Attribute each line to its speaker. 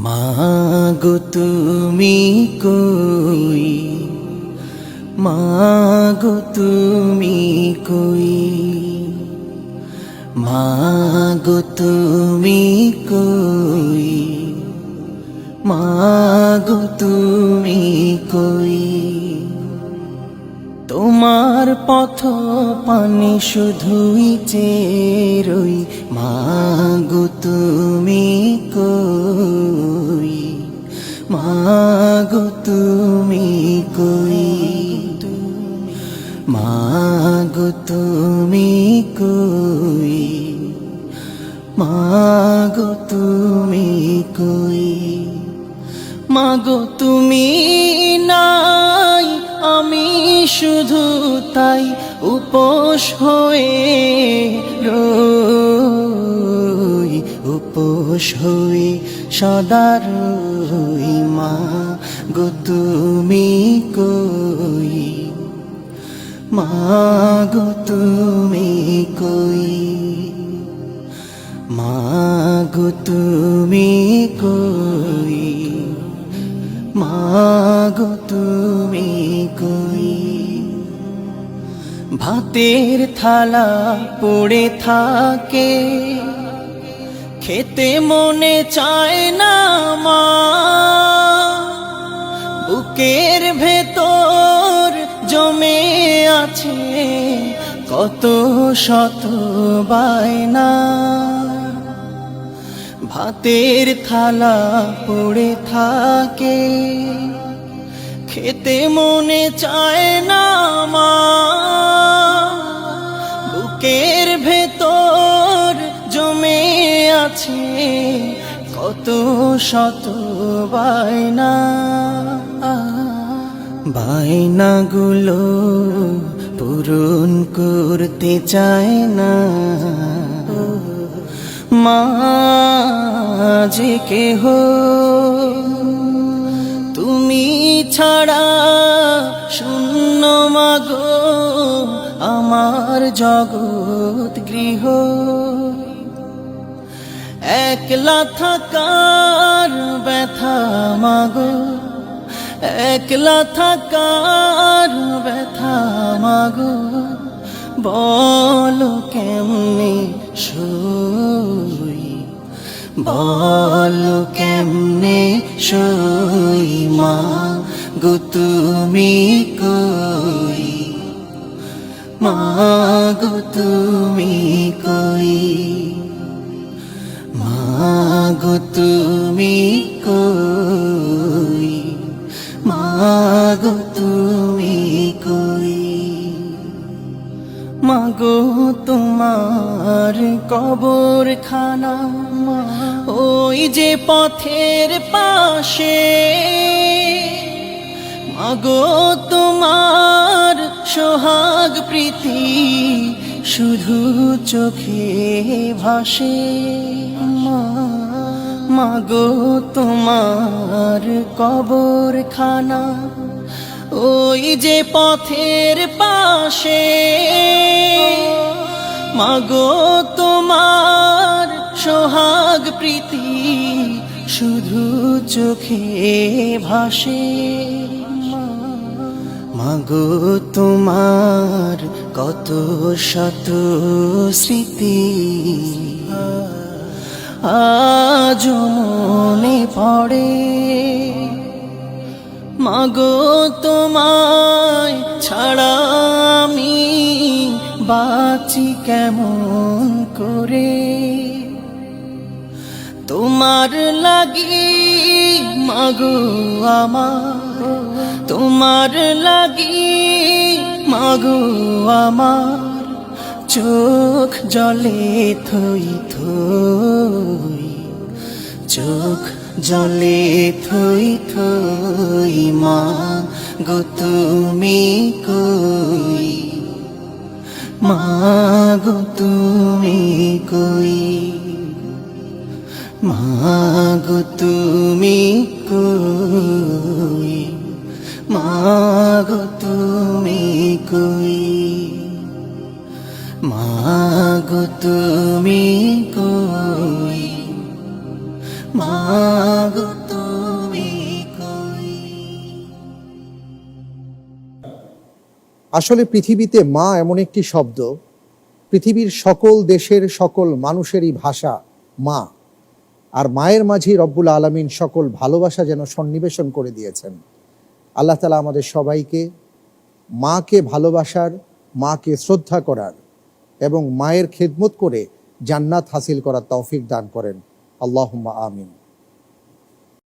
Speaker 1: মাগো তুমি কই, মাগো তুমি কই, মাগো তুমি কই, মাগো তুমি কই। তোমার পথ পানে শুধুই চেয়ে রই, মাগো তুমি কই, মাগো তুমি কই, মাগো তুমি কই, মাগো তুমি কই। মাগো তুমি নাই আমি শুধু তাই উপোস হয়ে রই, উপোস হয়ে সদা রই। মাগো তুমি কই, মাগো তুমি কই, মাগো তুমি কই, মাগো তুমি কই। ভাতের থালা পড়ে থাকে, খেতে মনে চায় না মা, বুকের ভেতর জমে আছে কত শত বায়না। ভাতের থালা পড়ে থাকে, খেতে মনে চায় না মা, বুকের ভেতর জমে আছে কত শত বায়না। বায়নাগুলো পূরণ করতে চায় না মা যে কেহ, তুমি ছাড়া শূন্য মাগো আমার জগৎ গৃহ। একলা থাকার ব্যথা মাগো, একলা থাকার ব্যথা মাগো, বলো কেমনে সই, বলো কেমনে সই। মাগো তুমি কই, মাগো তুমি কই, মাগো তুমি কই, মাগো তুমি কই। মাগো তোমার কবরখানা ওই যে পথের পাশে, মাগো তোমার সোহাগ প্রীতি শুধু চোখে ভাসে। মাগো তোমার কবরখানা ওই যে পথের পাশে, মাগো তোমার সোহাগ প্রীতি শুধু চোখে ভাসে। মাগো তোমার কত শত স্মৃতি আজ মনে পড়ে, মাগো তোমায় ছাড়া আমি বাঁচি কেমন করে। তোমার লাগি মাগো আমার, তোমার লাগি মাগো আমার চোখ জলে থই থই, চোখ জলে থই থই। মাগো তুমি কই, মাগো তুমি কই, মাগো তুমি কই, মাগো তুমি কই, মাগো তুমি কই, মাগো গো তুমি কই।
Speaker 2: আসলে পৃথিবীতে মা এমন একটি শব্দ, পৃথিবীর সকল দেশের সকল মানুষেরই ভাষা মা। আর মায়ের মাঝে রব্বুল আলামিন সকল ভালোবাসা যেন সন্নিবেশন করে দিয়েছেন। আল্লাহ তাআলা আমাদের সবাইকে মাকে ভালোবাসার, মাকে শ্রদ্ধা করার এবং মায়ের খেদমত করে জান্নাত হাসিল করার তৌফিক দান করেন। আল্লাহুম্মা আমিন।